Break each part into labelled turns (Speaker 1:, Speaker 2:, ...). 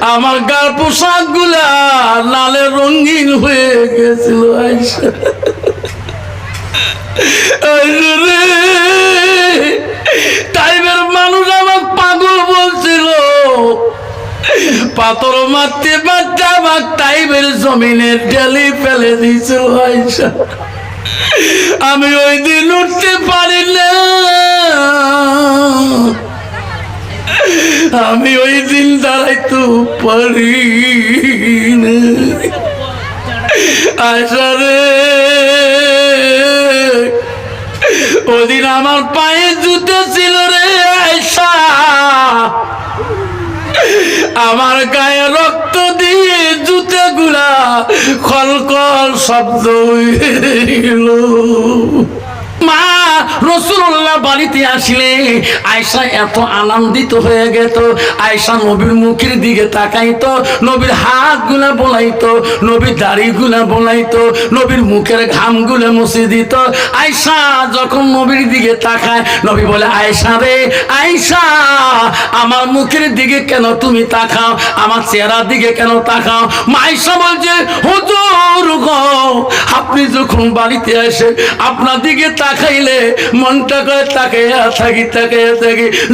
Speaker 1: আমার গার পোশাক গুলা লালে রঙিন হয়ে গেছিল আয়েশা টাইমের মানুষ আমার পাগল বলছিল পাথর মারতে পারতে আমার টাইমের জমিনে ঢেলে ফেলে দিয়েছিল আয়েশা আমি ওই দিন উঠতে পারি না আমি ওই দিন দাঁড়াইতে পারি না আয়েশা রে ওদিন আমার পায়ে জুতো ছিল রে আয়েশা আমার গায়ে রক্ত দিয়ে জুতো গুলা খলকল শব্দ হইল মা রাসূলুল্লাহ বাড়িতে আসলে আয়েশা এত আনন্দিত হয়ে গেত আয়েশা নবীর মুখের দিকে তাকাইতো নবীর হাতগুলা বোলাইতো নবীর দাড়িগুলা বোলাইতো নবীর মুখের ঘামগুলা মুছে দিত আয়েশা যখন নবীর দিকে তাকায় নবী বলে আয়েশা রে আয়েশা আমার মুখের দিকে কেন তুমি তাকাও আমার চেহারার দিকে কেন তাকাও মা আয়েশা বলছে হুজুর গো আপনি যখন বাড়িতে আসেন আপনার দিকে তাকাইলে মনটা করে তাকাইয়া থাকি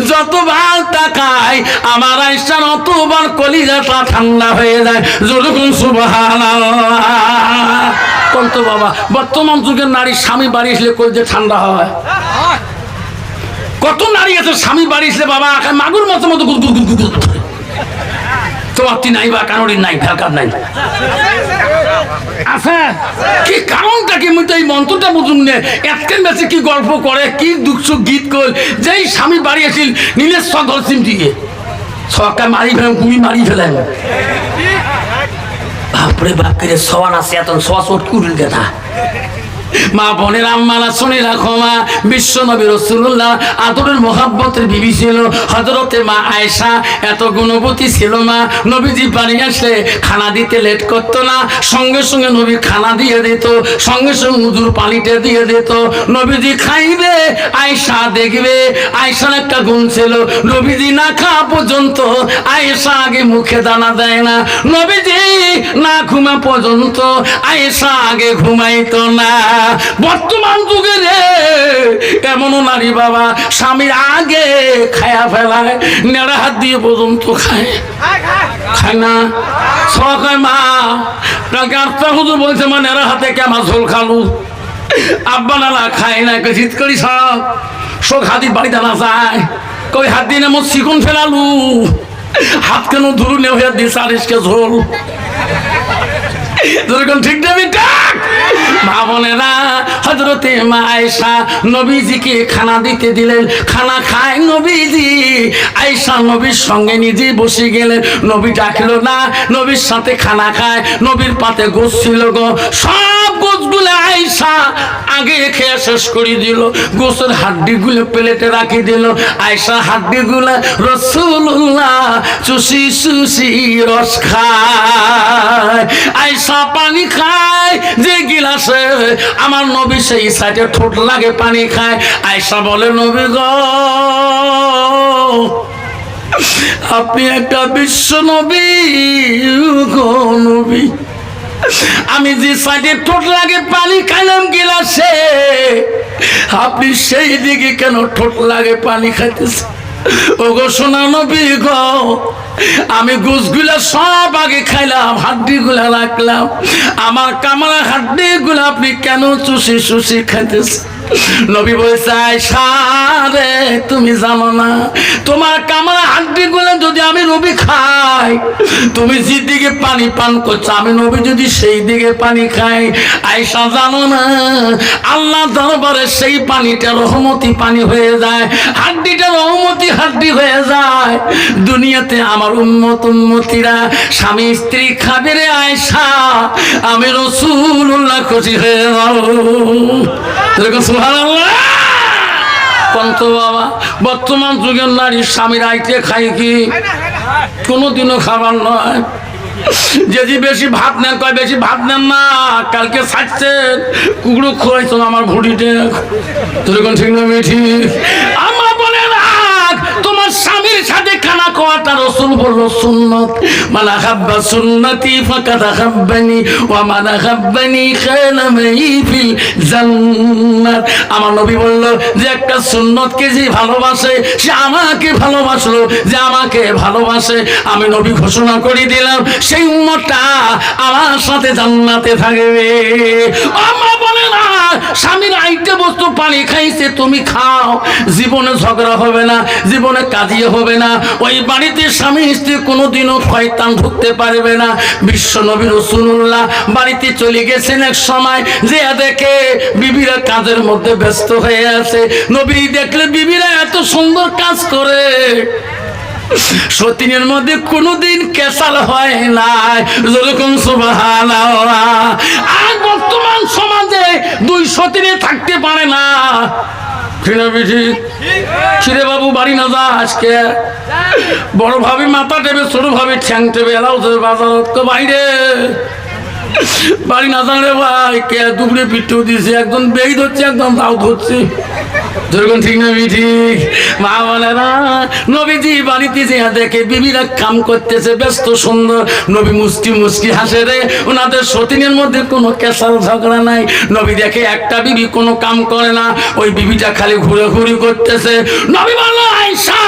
Speaker 1: যতবার তাকাই আমার আয়েশা অতবার কলিজাটা ঠান্ডা হয়ে যায় যখন সুবহানাল্লাহ কত বাবা বর্তমান যুগের নারী স্বামী বাড়ি আসলে কলিজা ঠান্ডা হয় কত নারী আছে স্বামী বাড়ি আসলে বাবা মাগুর মতো মতো গুদগুদ তোমার নাই বা কারোর নাই ফেলকার নাই আচ্ছা কি কারণটা কি মুই তো এই মন্ত্রটা বুঝুন নে এতকেন বেশি কি গল্প করে কি দুঃখ সুখ গীত কল যেই স্বামী বাড়ি আসিল নীলের সকল সিমটিকে সরকার মারি ফেলেন গুলি মারি ফেলেন বাপরে বাপ করে সওয়ান আছে এত সোয়া চোট কুড়িল কথা মা বোনের আম্মারা শুনে রাখো মা বিশ্ব নবী রাসূলুল্লাহ আদরের মোহাব্বতের বিবি ছিল হযরতে মা আয়েশা এত গুণবতী ছিল মা নবীজি বাড়ি আসলে খানা দিতে লেট করতো না সঙ্গে সঙ্গে নবী খানা দিয়ে দিত সঙ্গে সঙ্গে উজুর পানিটা দিয়ে দিত নবীজি খাইবে আয়েশা দেখবে আয়েশার একটা গুণ ছিল নবীজি না খাওয়া পর্যন্ত আয়েশা আগে মুখে দানা দেয় না নবীজি না ঘুমা পর্যন্ত আয়েশা আগে ঘুমাইতো না বর্তমান যুগে রে এমনও নারী বাবা স্বামীর আগে খায়া ফেলায় নেড়া হাত দিয়ে পর্যন্ত খায় না সকাল মা ডাক্তার হুজুর বলছে মা নেড়া হাতে কেমন ঝোল খালু আব্বা নালা খায় না জিত করি সব শোক হাতির বাড়িতে না যায় কই হাত দিয়ে নেমো চিকন ফেলালু হাত কেন ধরু নে হয়ে দিয়ে চারিশকে ঝোল ঠিক না ডাক মা বোনেরা হযরতে মা আয়েশা নবীজিকে খানা দিতে দিলেন খানা খায় নবীজি আয়েশা নবীর সঙ্গে নিজে বসে গেলেন নবী ডাকলো না নবীর সাথে খানা খায় নবীর পাতে গোশ ছিল গো সব গোশগুলো আয়েশা আগে খেয়ে শেষ করে দিল গোশের হাড্ডিগুলো প্লেটে রাখি দিল আয়েশা হাড্ডিগুলো রাসূলুল্লাহ চুষি চুষি রস খায় আয়েশা পানি খায় যে গিলাসে আমার নবী সেই সাইডে ঠোঁট লাগে পানি খায় আয়েশা বলে নবী গো আপনি একটা বিশ্ব নবী গো নবী আমি যে সাইডে ঠোঁট লাগে পানি খাইলাম গিলাসে আপনি সেই দিকে কেন ঠোঁট লাগে পানি খাইতেছে ওগো সোনা নবী গো আমি গোশগুলা সব আগে খাইলাম হাড্ডিগুলা রাখলাম আমার কামড়া হাড্ডিগুলা আপনি কেন চুষি চুষি খাইতেছে নবী বলছে আয়েশা রে তুমি জানো না তোমার কামড়া হাড্ডিগুলা যদি আমি নবী খাই তুমি যেদিকে পানি পান করছো আমি নবী যদি সেই দিকে পানি খাই আয়েশা জানো না আল্লাহ দরবারে সেই পানিটা রহমতি পানি হয়ে যায় হাড্ডিটা রহমতি হাড্ডি হয়ে যায় দুনিয়াতে আমার উম্মতিরা স্বামী স্ত্রী খাবে রে আয়েশা আমি রাসূলুল্লাহ খুশি হয়ে যাব সুবহানাল্লাহ কন্ত বাবা বর্তমান যুগের নারী স্বামীর আইতে খাই কি কোনোদিনও খাবার নয় যদি বেশি ভাত নেন কয় বেশি ভাত নেন না কালকে ছাড়ছেন কুকুরো খোয়াইছো আমার ভুড়িতে তোর ঠিক না ঠিক আমার বলে রাখ তোমার তোমার স্বামীর সাথে খানা খাওয়াটা রাসূল বলল সুন্নাত। মান আহাব্বা সুন্নতি ফাকাদ আহাব্বানি ওয়া মান আহাব্বানি কানা মাই ফিল জান্নাত। আমার নবী বলল যে একটা সুন্নতকে যে ভালোবাসে সে আমাকে ভালোবাসলো, যে আমাকে ভালোবাসে আমি নবী ঘোষণা করে দিলাম সেই উম্মতটা আমার সাথে জান্নাতে থাকবে। আমরা বলে না স্বামীর আইটে বস্তু পানি খাইছে তুমি খাও, জীবনে ঝগড়া হবে না, জীবনে কাজিয়ে হবে না, ওই বাড়িতে স্বামী স্ত্রী কোনোদিনও শয়তান ঢুকতে পারবে না। বিশ্ব নবী রাসূলুল্লাহ বাড়িতে চলে গেছেন এক সময়, যে দেখে বিবিরা কাজের মধ্যে ব্যস্ত হয়ে আছে। নবী দেখলে বিবিরা এত সুন্দর কাজ করে, সতীনের মধ্যে কোনোদিন কেসাল হয় নাই, যেরকম সুবহানাল্লাহ। আর বর্তমান সমাজে দুই সতীনে থাকতে পারে না। ছিরে বাবু বাড়ি না যা, আজকে বড় ভাবি মাথা টেবে, ছোট ভাবি ঠ্যাং টেবে এলাও বাজারত বাইরে বাড়ি না জানে ভাই কে দুপুরে পিঠেও দিয়েছে, একজন বেই ধরছে একদম দাও ধরছে, যেরকম ঠিক না ঠিক। মা বলে না নবীজি বাড়িতে যে দেখে বিবিরা কাম করতেছে ব্যস্ত সুন্দর, নবী মুস্কি মুস্কি হাসে রে, ওনাদের সতীনের মধ্যে কোনো কেসাল ঝগড়া নাই। নবী দেখে একটা বিবি কোনো কাম করে না, ওই বিবিটা খালি ঘুরে করতেছে। নবী বলল আয়েশা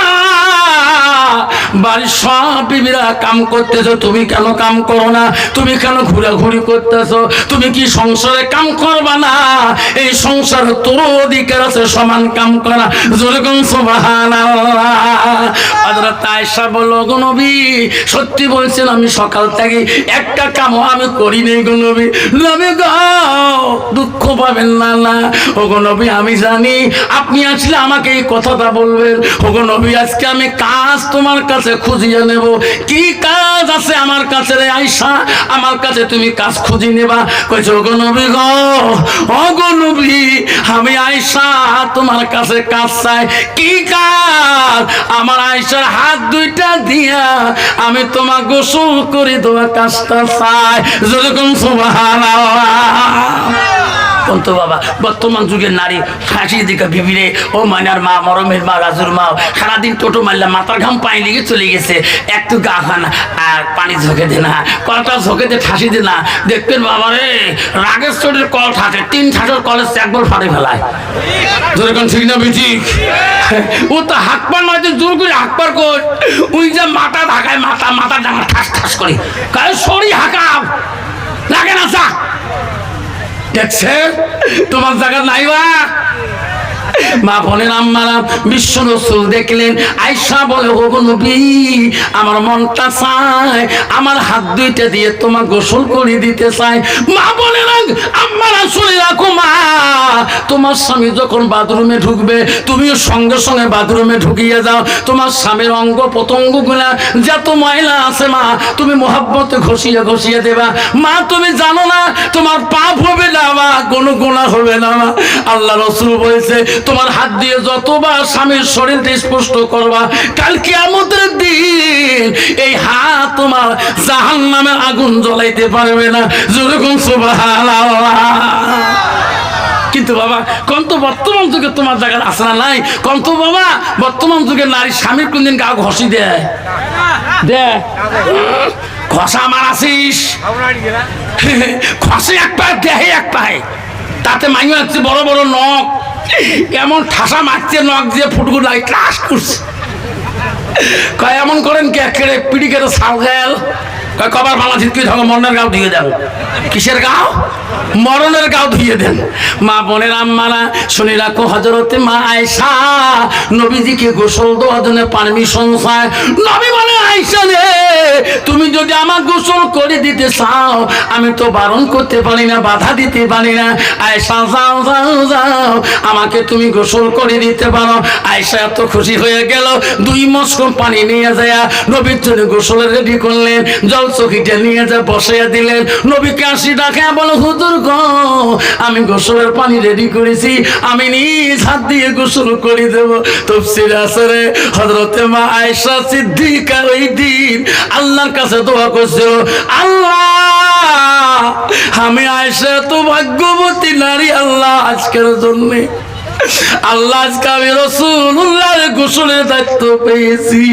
Speaker 1: বাড়ির সব বিবিরা কাম করতেছো, তুমি কেন কাম করো না? তুমি কেন ঘুরাঘুরি করতেছো? তুমি কি সংসারে কাম করবা না? এই সংসারে তোর অধিকার আছে সমান কাম করা, যেরকম সুবহানাল্লাহ। হযরত আয়েশা বলল গো নবী সত্যি বলছেন, আমি সকাল থেকে একটা কামও আমি করি নাই গো নবী। নবী গো দুঃখ পাবেন না। না ও গো নবী আমি জানি আপনি আসলে আমাকে এই কথাটা বলবেন। ও গো নবী আজকে আমি কাজ তোমার কাছে খুঁজিয়ে নেব। কি কাজ আছে আমার কাছে রে আয়েশা? আমার কাছে তুমি কাজ খুঁজি নেবা। কইছো গো নবী গো, ও গো নবী আমি আয়েশা তোমার কাছে কাজ চাই। কি কাজ? আমার আয়েশার হাত দুইটা দিয়া আমি তোমার গোসল করে দেওয়া কাজটা চাই, যেরকম সুবহানাল্লাহ। কিন্তু বাবা বর্তমান যুগের নারী ফাঁসি দিকে বিবিরে, ও মাইনার মা, মরমের মা, রাজুর মা, সারাদিন টোটো মারলে মাথার ঘাম পানি লেগে চলে গেছে, একটু গা খান আর পানি ঝোঁকে দে না, কলটা ঝোঁকে দে ঠাসি দে না। দেখবেন বাবা রে রাগের চোটের কল ঠাসে, 3 ঠাসের কলেজ একবার ফাটে ফেলায়, যেরকম ঠিক না বেশি। ও তো হাঁকপার মাঝে জোর করে হাঁকপার কর, ওই যে মাথা ঢাকায়, মাথা ডাঙা ঠাস ঠাস করে কারণ সরি হাঁকাও লাগে না চা দেখছে তোমার জায়গা নাইবা। মা বোনের আম্মারা বিশ্ব রাসূল দেখলেন আয়েশা বলে ও গো নবী আমার মনটা চায় আমার হাত দুইটা দিয়ে তোমার গোসল করে দিতে চাই। মা বলেন আম্মারা শুনে রাখো মা, তোমার স্বামী যখন বাথরুমে ঢুকবে তুমিও সঙ্গে সঙ্গে বাথরুমে ঢুকিয়ে যাও। তোমার স্বামীর অঙ্গ প্রত্যঙ্গ গুলা যত ময়লা আছে মা তুমি মহব্বতে ঘষিয়ে দেবা। মা তুমি জানো না তোমার পাপ হবে না মা, কোনো গুনাহ হবে না মা। আল্লাহ রাসূল বলেছে তোমার হাত দিয়ে যতবার স্বামীর শরীরটা স্পর্শ করবা কাল কিয়ামতের দিন এই হাত তোমার জাহান্নামের আগুন জ্বলাইতে পারবে না, যেরকম সুবহানাল্লাহ। কিন্তু বাবা কন্ত বর্তমান যুগে তোমার জায়গা আছে না নাই? কন্ত বাবা বর্তমান যুগে নারী স্বামীর কোনদিন গা ঘষি দেয় ঘষা মারাছিস ঘষে এক পায়ে দেহে এক পায়ে, তাতে মাইয়া হচ্ছে বড় বড় নখ, এমন ঠাসা মারছে নখ দিয়ে ফুটগুলো লাগে ক্লাস করছে। কয় এমন করেন কে কেড়ে পিড়ি কেটে ছাল গেল, কয় কবার ভালো ঠিক মরণের গাও ধুয়ে দেন। কিসের গাও? মরণের গাও ধুয়ে দেন। মা বোনের আম্মারা শুনে রাখো হযরতে মা আয়েশা নবীজিকে গোসল দেওয়ার জন্য পারমিশন চায়। নবী বলে আয়েশা রে তুমি যদি আমার গোসল করে দিতে চাও আমি তো বারণ করতে পারি না, বাধা দিতে পারি না। আয়েশা যাও যাও যাও আমাকে তুমি গোসল করে দিতে পারো। আয়েশা এত খুশি হয়ে গেল 2 মশক পানি নিয়ে যায় নবীর জন্য গোসলে রেডি করলেন, জল চকিটা নিয়ে যা বসাইয়া দিলেন। নবীকে আসি ডাকে বলো হুজুর গো আমি গোসলের পানি রেডি করেছি, আমি নিজ হাত দিয়ে গোসল করে দেব। তাফসীর আছে হযরতে মা আয়েশা সিদ্দিকা ওই দিন আল্লাহর কাছে দোয়া করছিল, আল্লাহ আমি আয়েশা তো ভাগ্যবতী নারী, আল্লাহ আজকের জন্য আল্লাহ আজকে আমি রাসূলুল্লাহর গোসলের দায়িত্ব পেয়েছি।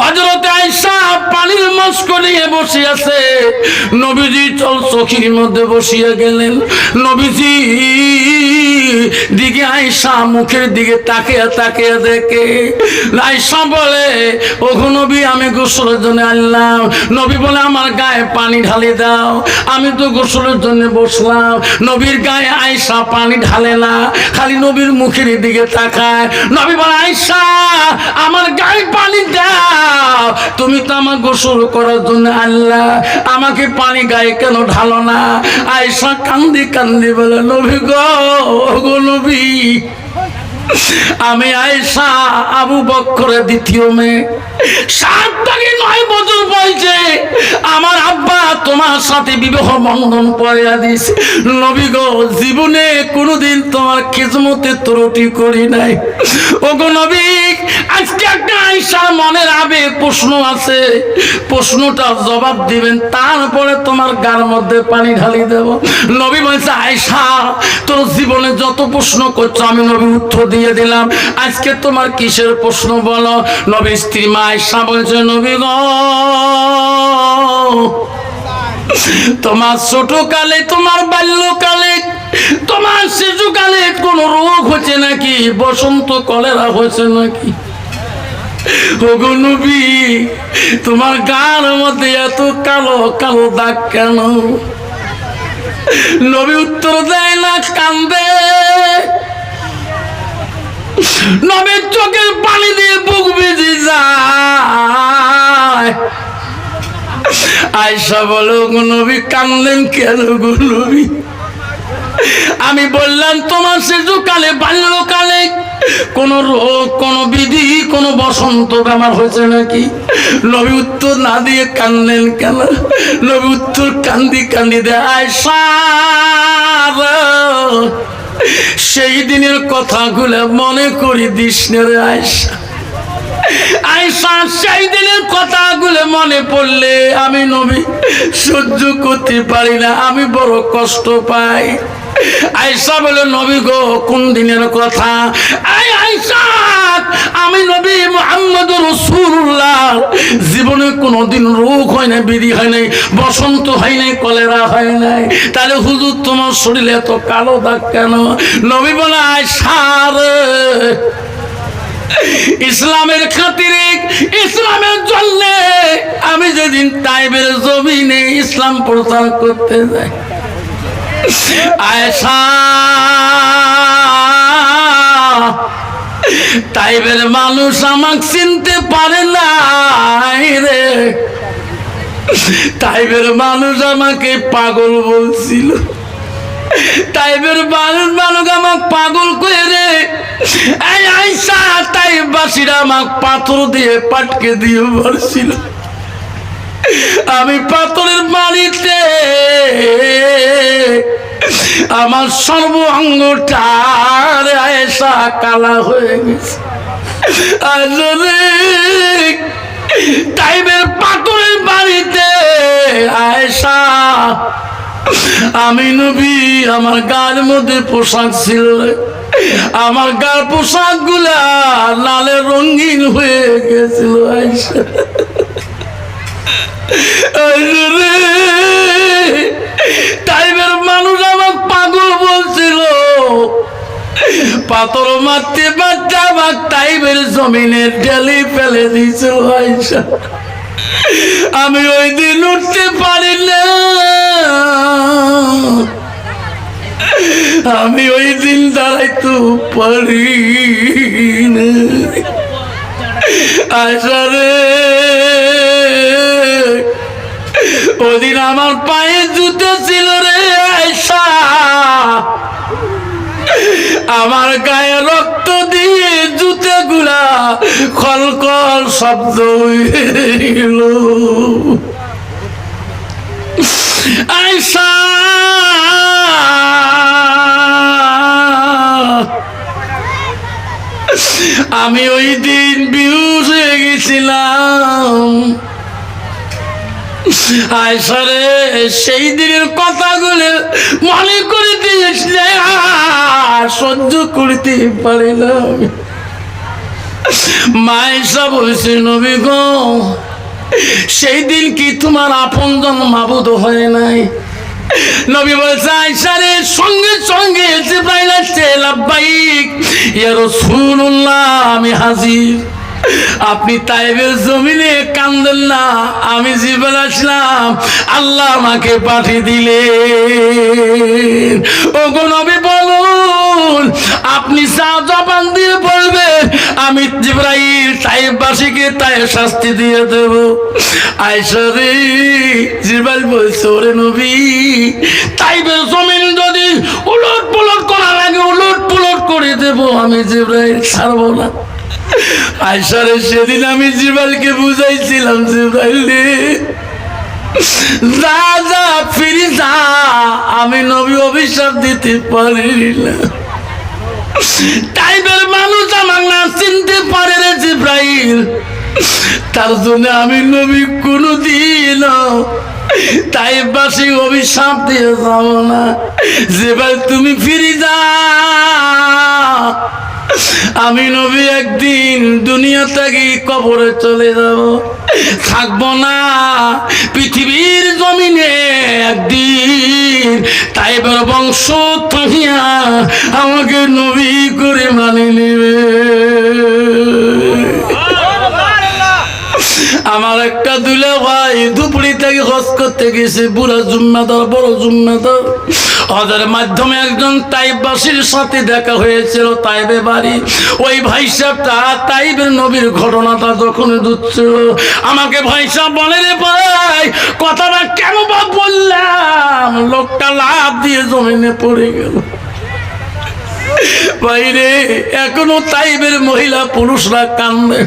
Speaker 1: হযরত আয়েশা পানির মস্ক নিয়ে বসে আছে, নবীজি চল চৌকির মধ্যে বসিয়া গেলেন। নবীজি দিকে আয়েশা মুখের দিকে তাকিয়ে তাকিয়ে দেখে। আয়েশা বলে, ওগো নবী, আমি গোসলের জন্য আনলাম। নবী বলে, আমার গায়ে পানি ঢালি দাও। আমি তো গোসলের জন্য বসলাম। নবীর গায়ে আয়েশা পানি ঢালে না, খালি নবীর মুখের দিকে তাকায়। নবী বলে, আয়েশা, আমার গায়ে পানি দাও, তুমি তো আমার গোসল করার জন্য আল্লাহ, আমাকে পানি গায়ে কেন ঢালো না? আয়েশা কান্দি কান্দি বলে, নবী গো নবী, আমি আয়েশা আবু বকরের দ্বিতীয় মেয়ে, 7 থেকে 9 বছর বয়সে আমার আব্বা তোমার সাথে বিবাহ বন্ধন পড়িয়া দিয়েছে। নবী গো, জীবনে কোনোদিন তোমার খিদমতে ত্রুটি করি নাই। ওগো নবী, আজকে একটা আয়েশার মনের আবেগ প্রশ্ন আছে, প্রশ্নটা জবাব দিবেন, তারপরে তোমার গার মধ্যে পানি ঢালি দেব। নবী বলছে, আয়েশা, তোর জীবনে যত প্রশ্ন করছো আমি নবী উত্তর দিয়ে দিলাম, আজকে তোমার কিসের প্রশ্ন বলো? নবী স্ত্রী মা আয়েশা বলছে, নবী গো, তোমার ছোটকালে, তোমার বাল্যকালে, তোমার শিশুকালে কোন রোগ হচ্ছে নাকি? বসন্ত কলেরা হয়েছে নাকি? ওগো নবী, তোমার গার মধ্যে এত কালো কালো দাগ কেন? নবী উত্তর দেয় না, কান্দে। নবীর চোখের পানি দিয়ে বুক ভিজে যায়। আয়েশা বলো, গো নবী, কান্দেন কেন গো নবী? আমি বললাম, তোমার শিশুকালে বাল্যকালে কোন রোগ, কোন বিধি, কোন বসন্ত বেমার হয়েছে নাকি? নবী উত্তর না দিয়ে কান্দেন কেন? নবী উত্তর কান্দি কান্দি দেয়, আয়েশা, সেই দিনের কথাগুলো মনে করি দিস না রে আয়েশা। আয়েশা, সেই দিনের কথাগুলো মনে পড়লে আমি নবী সহ্য করতে পারি না, আমি বড় কষ্ট পাই। আয়েশা বলে, নবী গো, কোন দিনের কথা? আয়েশা, আমি নবী মুহাম্মদুর রাসূলুল্লাহ জীবনে কোনোদিন রোগ হয় না, বিধি হয় নাই, বসন্ত হয় নাই, কলেরা হয় নাই, তাহলে হুজুর তোমার শরীরে এত কালো দাগ কেন? নবী বলে, আয়েশা রে, ইসলামের খাতিরে, ইসলামের জন্য আমি যেদিন তাইবের জমিনে ইসলাম প্রচার করতে যাই, আয়েশা, তাইবের মানুষ আমাকে চিনতে পারে নাই রে। তাইবের মানুষ আমাকে পাগল বলছিল। তাইবের মানুষ আমাকে পাগল করে রে। এই আয়েশা, তাইবাসীরা আমাকে পাথর দিয়ে পাটকে দিয়ে মারছিল। আমি পাথরের বাড়িতে আমার সর্বাঙ্গটা আয়েশা কালা হয়ে গেছে। তাইবের পাথরের বাড়িতে আয়েশা, আমি নবী, আমার গার মধ্যে পোশাক ছিল, আমার গার পোশাক গুলা লালে রঙিন হয়ে গেছিল। আয়েশা, তাইবের মানুষ আমার পাগল বলছিল, পাথর মারতে পারতে আমার তাইবের জমিনে ঢেলে ফেলে দিয়েছিল। আয়েশা, আমি ওই দিন উঠতে পারি না, আমি ওই দিন দাঁড়াইতে পারি না। আয়েশা রে, ওদিন আমার পায়ে জুতো ছিল রে আয়েশা, আমার গায়ে রক্ত দিয়ে জুতো গুলা খলকল শব্দ হইল। আয়েশা, আমি ওই দিন বেহুশ হয়ে গেছিলাম। আয়েশা রে, সেই দিনের কথাগুলো মনে করে দিয়েছ, সহ্য করতে পারি না। মা আয়েশা বলছে, নবী গো, সেই দিন কি তোমার আপনজন মাবুদ হয় নাই? নবী বলছে, আয়েশা রে, সঙ্গে সঙ্গে জিবরাইল আসছে, লাব্বাইক ইয়া রাসূলুল্লাহ, আমি হাজির। আপনি তাইবের জমিনে কান্দেন না, আমি জিবরাইল আসলাম, আল্লাহ আমাকে পাঠিয়ে দিলেন। ওগো নবী বলুন, আপনি যা জবান দিয়ে বলবেন, আমি জিবরাইল তাইববাসীকে তাই শাস্তি দিয়ে দেব। আয়েশা রে, জিবরাইল বলছে, ওরে নবী, তাইবের জমিন যদি উলট পুলট করা লাগে উলট পুলট করে দেব, আমি জিবরাইল ছাড়বো না। আয়েশা রে, সেদিন আমি জিবরাইলকে বুঝাইছিলাম, জিবরাইল রে, যা যা ফিরে যা, আমি নবী অভিশাপ দিতে পারি না। তাইবের মানুষ আমার না চিনতে পারে রে জিবরাইল, তার জন্য আমি নবী কোনদিন তাইববাসী অভিশাপ দিয়ে যাব না। জিবরাইল তুমি ফিরে যা, আমি নবী একদিন দুনিয়া থেকে কবরে চলে যাব, থাকবো না পৃথিবীর জমিনে। একদিন তাইবের বংশ থাকিয়া আমাকে নবী করে মানে নেবে। আমার একটা দুলা ভাই দুপুরি থেকে হজ করতে গেছে, বুড়া জুম্মাদার, বড় জুম্মাদার। হজের মাধ্যমে একজন তাইববাসীর সাথে দেখা হয়েছিল, তাইবে বাড়ি। ওই ভাই সাহেবটা তাইবের নবীর ঘটনাটা যখন দুচ্ছিল, আমাকে ভাই সাহেব বলে, রে ভাই, কথাটা কেন বা বললাম, লোকটা লাভ দিয়ে জমিনে পড়ে গেল। বাইরে এখনো তাইবের মহিলা পুরুষরা কান্দে,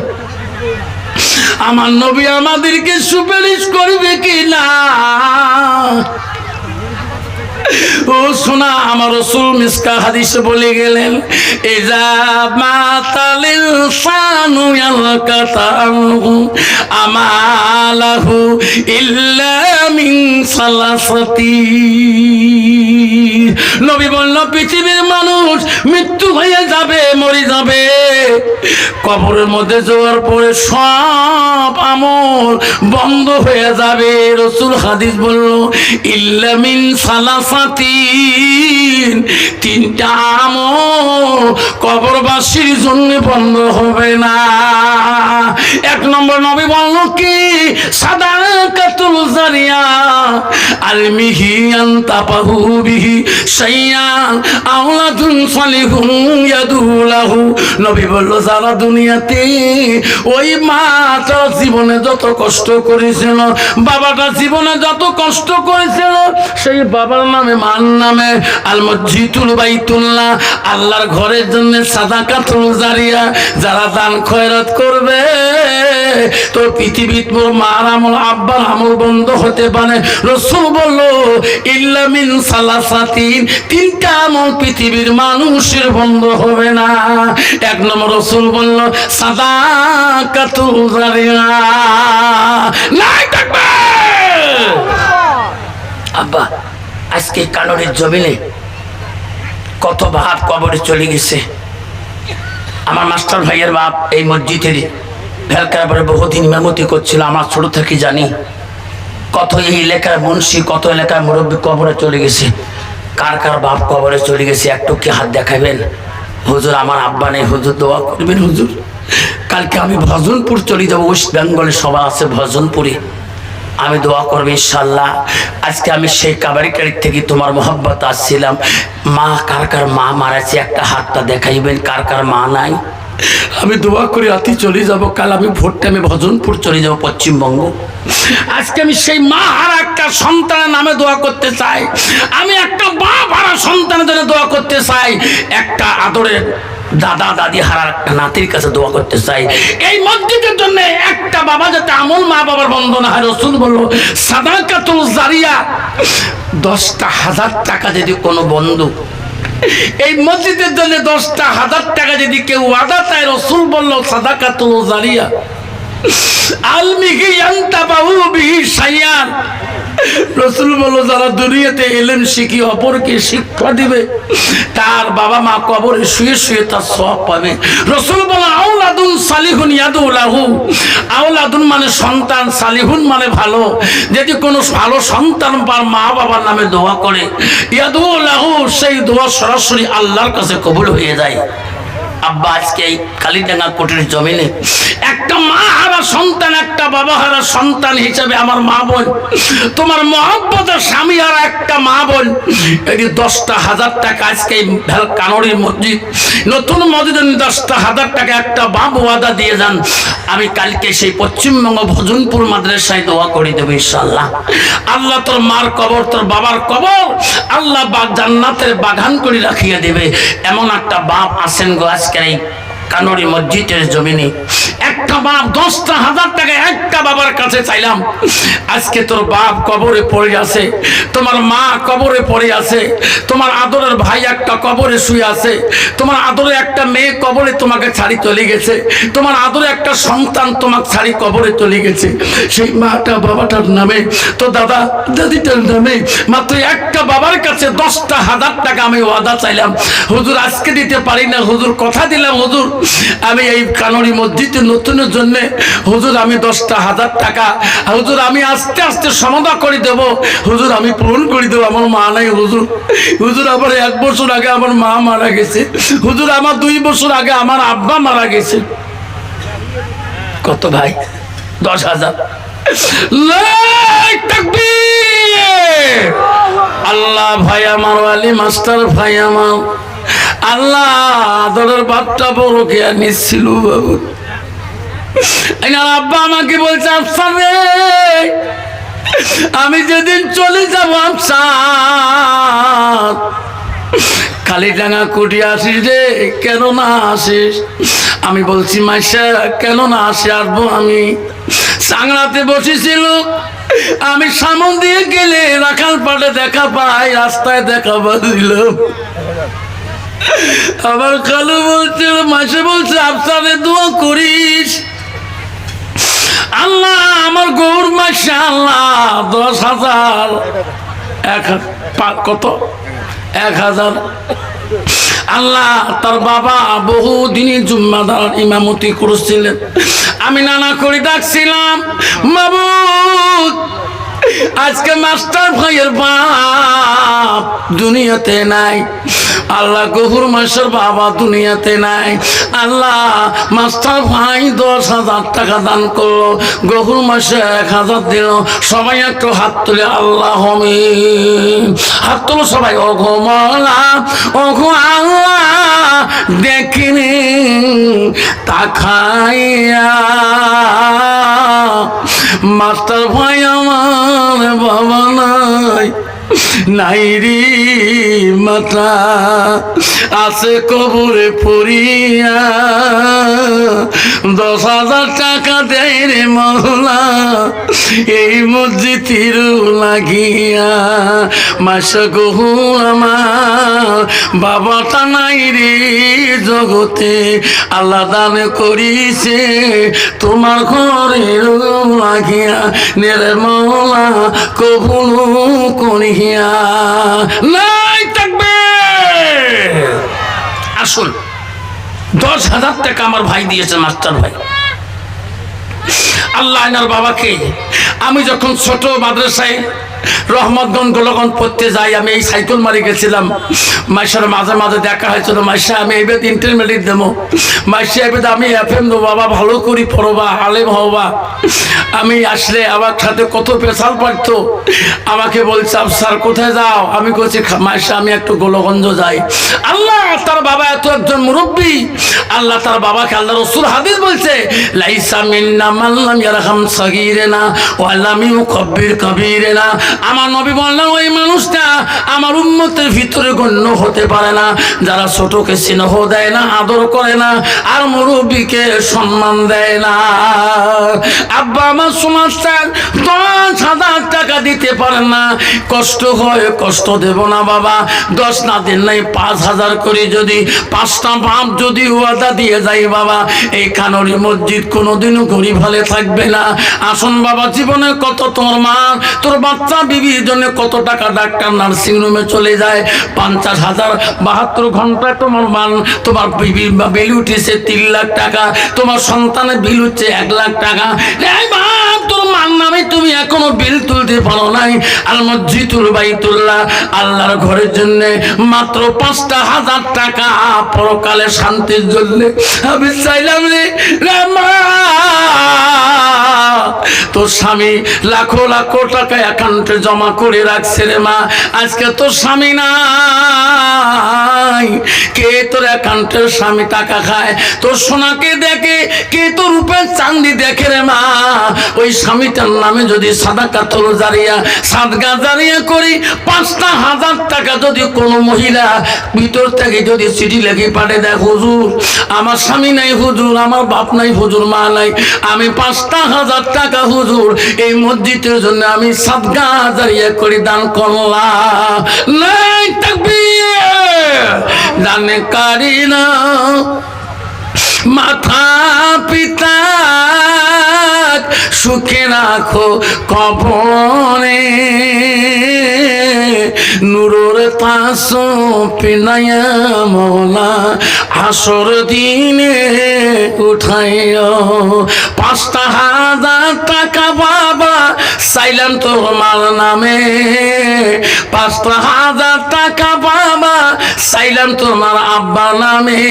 Speaker 1: আমার নবী আমাদেরকে সুপারিশ করবে কি না। ও শোনা, আমার রাসূল মিসকা হাদিসে বলে গেলেন, ইজা মাতালিল সানু ইয়ালকাতাহু আমালাহু ইল্লা মিন সালাসাতি। নবী বলল, পৃথিবীর মানুষ মৃত্যু হয়ে যাবে, মরে যাবে, কবরের মধ্যে যাওয়ার পরে সব আমল বন্ধ হয়ে যাবে। রাসূল হাদিস বলল, ইল্লা মিন সালাসাতিন, তিনটা আমল কবরবাসীর জন্য বন্ধ হবে না। এক নম্বর নবী বলল কি, সাদাকাতুল জারিয়া, আলমিহি আনতাপাহু বিহি শাইয়ান আওলাদুন সালিহুন ইয়াদুলাহু। নবী বলল, যারা দুনিয়াতে ওই মা তার জীবনে যত কষ্ট করেছিল, বাবাটা জীবনে যত কষ্ট করেছিল, সেই বাবার নামে, মার নামে আল মসজিদুল বাইতুল্লাহ, আল্লাহর ঘরের জন্য সাদাকাতুল জারিয়া, যারা দান খয়রাত করবে, তো পৃথিবীর মার আমল, আব্বার আমল বন্ধ হতে পারে। রাসূল বলল, ইল্লা মিন সালাসাতিন, তিনটা আমল পৃথিবীর মানুষের বন্ধ হবে না। এক নম্বর রাসূল বলল, সাদাকাতুল জারিয়া। নাই থাকবে। আব্বা, আজকে কানরের জমিনে কত বাপ কবরে চলে গেছে। আমার মাস্টার ভাইয়ের বাপ এই মসজিদের ভেলকার পরে বহুদিন ইমামতি করছিল, আমার ছোট থেকে জানি। কত এই এলাকার মুন্সি, কত এলাকার মুরব্বী কবরে চলে গেছে। কার কার বাপ কবরে চলে গেছে একটু কি হাত দেখাবেন? হুজুর, আমার আব্বা নেই, হুজুর দোয়া করবেন। হুজুর, কালকে আমি ভজনপুর চলে যাবো, ওয়েস্ট বেঙ্গলে সভা আছে ভজনপুরে, আমি দোয়া করবো ইনশাল্লাহ। আজকে আমি সেই কাবারিকারির থেকে তোমার মোহাব্বত আসছিলাম। মা, কার কার মা মারাছে একটা হাতটা দেখাইবেন, কার কার মা নাই? আমি দোয়া করে রাতে চলে যাব। কাল আমি ভোর টাইমে ভজনপুর চলে যাব, পশ্চিমবঙ্গ। আজকে আমি সেই মা হারা একটা সন্তানের নামে দোয়া করতে চাই। আমি একটা বাপ হারা সন্তানের জন্য দোয়া করতে চাই। একটা আদরের দাদা দাদি হারার একটা নাতির কাছে দোয়া করতে চাই। এই মসজিদের জন্য একটা বাবা যাতে আমল মা বাবার বন্ধ না হয়। রাসূল বলল, সাদাকাতুল জারিয়া, 10,000 টাকা যদি কোনো বন্ধু এই মসজিদের জন্য 10,000 টাকা যদি কেউ ওয়াদা চায়, রাসূল বলল, সাদাকাতুল জারিয়া, আলমিহি ইয়ান্তাবাহু বিহি শাইয়ান। রাসূল বলল যারা দুনিয়াতে ইলম শিখি অপরকে শিক্ষা দিবে তার বাবা মা কবরে শুয়ে শুয়ে তার সওয়াব পাবে। রাসূল বলল আওলাদুন সালিহুন ইয়াদু লাহু। আওলাদুন মানে সন্তান, সালিহুন মানে ভালো। যদি কোনো ভালো সন্তান বা মা বাবার নামে দোয়া করে ইয়াদু লাহু, সেই দোয়া সরাসরি আল্লাহর কাছে কবুল হয়ে যায়। আব্বা আজকে এই কালীডাঙ্গা কোটের জমিনে একটা মা হারা সন্তান, একটা বাবা হারা সন্তান হিসেবে আমার মা বোন, তোমার মহব্বতের স্বামী আর একটা মা বোন, এই 10,000 টাকা আজকে কানড়ি মসজিদ নতুন মসজিদে 10,000 টাকা একটা বাপ ওয়াদা দিয়ে যান, আমি কালকে সেই পশ্চিমবঙ্গ ভজনপুর মাদ্রাসায় দোয়া করে দেবো ইনশাআল্লাহ। আল্লাহ তোর মার কবর, তোর বাবার কবর আল্লাহ জান্নাতের বাগান করে রাখিয়ে দেবে। এমন একটা বাপ আছেন গো আজকে এই কানড়ি মসজিদের জমিনে। একটা বাপ 10,000 টাকা একটা বাবার কাছে চাইলাম। আজকে তোর বাপ কবরে পড়ে আছে, তোমার মা কবরে পড়ে আছে, তোমার আদরের ভাই একটা কবরে শুয়ে আছে, তোমার আদরের একটা মেয়ে কবরে তোমাকে ছাড়ি চলে গেছে, তোমার আদরে একটা সন্তান তোমাকে ছাড়ি কবরে চলে গেছে। সেই মাটা বাবাটার নামে, তো দাদা দাদিটার নামে মাত্র একটা বাবার কাছে 10,000 টাকা আমি ওয়াদা চাইলাম। হুজুর আজকে দিতে পারি না, হুজুর কথা দিলাম, হুজুর আমি এই কানড়ি মসজিদে নতুনের জন্য হুজুর আমি 10,000 টাকা হুজুর আমি আস্তে আস্তে সমাধা করে দেব, হুজুর আমি পূরণ করে দেবো। আমার মা নাই হুজুর, হুজুর আমার 1 বছর আগে আমার মা মারা গেছে, হুজুর আমার 2 বছর আগে আমার আব্বা মারা গেছে। কত ভাই? 10,000। আল্লাহ ভাই আমার, ওয়ালি মাস্টার ভাই আমার, আল্লাহ আদরের বাপটা বড় কে নিচ্ছিল বাবু। আব্বা আমাকে বলছে আফসার রে, আমি যেদিন চলে যাবো আফসার কালীডাঙ্গা কুটি আসিস রে, কেন না আসিস? আমি বলছি মাইশা কেন না আসি, আসবো। আমি সাংড়াতে বসেছিল, আমি সামন দিয়ে গেলে রাখাল পাটে দেখা পাই, রাস্তায় দেখা পাচ্ছিলাম। আমার খালু বলছিল, মাসে বলছে আফসারে দোয়া করিস আল্লাহ আমার গৌর মাসা আল্লাহ 10,000 কত 1,000 আল্লাহ তার বাবা বহুদিনই জুম্মাদার ইমামতি করেছিলেন। আমি নানা করে ডাকছিলাম, মাবুদ আজকে মাস্টার ভাইয়ের বাপ দুনিয়াতে নাই, আল্লাহ গহুর মাসের বাবা দুনিয়াতে নাই, আল্লাহ মাস্টার ভাই 10,000 টাকা দান করলো, গহুর মাসে 1,000 দিল। সবাই একটু হাত তুলে আল্লাহ হাত তুলো সবাই। ওগো মওলা ওগো আল্লাহ দেখিনি তাকাইয়া মাস্টার ভাই আমার বাবা নাই, নাই রে মাতা আছে কবরে পড়িয়া, 10,000 টাকা দেয় রে মওলা এই মসজিদের লাগিয়া। মাসা গহু আমার বাবাটা নাই রে জগতে, আল্লাহ দান করিছে তোমার ঘরে লাগিয়া, নেরে মওলা কবুল করিয়া। নাই থাকবে। আসুন 10,000 টাকা আমার ভাই দিয়েছে, মাস্টার ভাই। আল্লাহ এনার বাবাকে আমি যখন ছোট মাদ্রাসায় রহমতগঞ্জ গোলগঞ্জ পড়তে যাই, আমি এই সাইকেল মারি গেছিলাম, মাইশার মাঝে মাঝে দেখা হয়েছিল, মাইশা আমি এবার ইন্টারমিডিয়েট দেবো, মাইশা এবার আমি FM দেবো, বাবা ভালো করি পড়বা, আলেম হবা। আমি আসলে আমার সাথে কত পেশাল পারতো, আমাকে বলছে স্যার কোথায় যাও? আমি বলছি মাইশা আমি একটু গোলগঞ্জ যাই। আল্লাহ তার বাবা এত একজন মুরব্বী, আল্লাহ তার বাবাকে, আল্লাহ রসুল হাদিস বলছে লাইসা মিন্না মান লাম ইয়ারহাম সাগীরানা ওয়া লাম ইউকাব্বির কাবীরানা। আমার নবী বললেন ওই মানুষটা আমার উম্মতের ভিতরে গণ্য হতে পারে না যারা ছোটকে স্নেহ দেয় না, আদর করে না, আর মুরব্বীকে সম্মান দেয় না। আব্বা আমার সমাজটার 10,000 টাকা দিতে পারেন না, কষ্ট হয়, কষ্ট দেব না বাবা, 10 না দিন নাই 5,000 করে যদি 5টা বাপ যদি ওয়াদা দিয়ে যাই বাবা, এই খানরি মসজিদ কোনোদিনও গরিব হলে থাকবে না। আসুন বাবা, জীবনে কত তোর মা তোর বাচ্চা বিবির জন্য কত টাকা ডাক্তার নার্সিং রুমে চলে যায়, 50,000 72 ঘন্টায় তোমার বিবির বিল উঠেছে 3 লাখ টাকা, তোমার সন্তানের বিল হচ্ছে 1 লাখ টাকা। এই বাপ, তোর মার নামে তুমি এখনো বিল তুলতে পারো নাই। আল মসজিদুল বাইতুল্লাহ আল্লাহর ঘরের জন্য মাত্র 5,000 টাকা পরকালে শান্তির জন্য আমি চাইলাম রে মা, তোর স্বামী লাখো লাখো টাকা অ্যাকাউন্টে জমা করে রাখছে রে মা, আজকে তোর স্বামী নাই, কে তোর অ্যাকাউন্টের স্বামী টাকা খায়? তোর সোনাকে দেখে কে তোর রূপের চাঁদি দেখে রে মা? ওই স্বামীটার নামে যদি সাদাকাতুল জারিয়া সাদকা জারিয়া করি 5,000 টাকা যদি কোনো মহিলা ভিতর থেকে যদি চিঠি লেখে পাঠে দেয়, হুজুর আমার স্বামী নাই, হুজুর আমার বাপ নাই, হুজুর মা নাই, আমি 5,000 টাকা হুজুর এই মসজিদের জন্য আমি সাদকা জারিয়া করে দান করলাম। নাই তাকবীর, দানে কারি না মাথা পিতা সুখে রাখো কবরে, নূরের তাসো পিনায়া মৌলা হাসর দিনে উঠাইও। 5,000 টাকা বাবা চাইলাম তোমার নামে, 5,000 টাকা বাবা চাইলাম তোমার আব্বা নামে,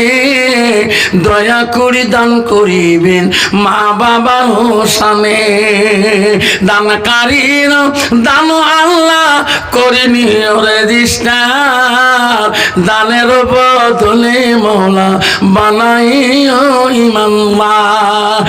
Speaker 1: দয়া করে দান করিবেন মা বাবার হোসানে। দানকারীর দান আল্লাহ করে নিয়রে দিস্তা, দানের বদলে মৌলা বানাইও ইমানদার।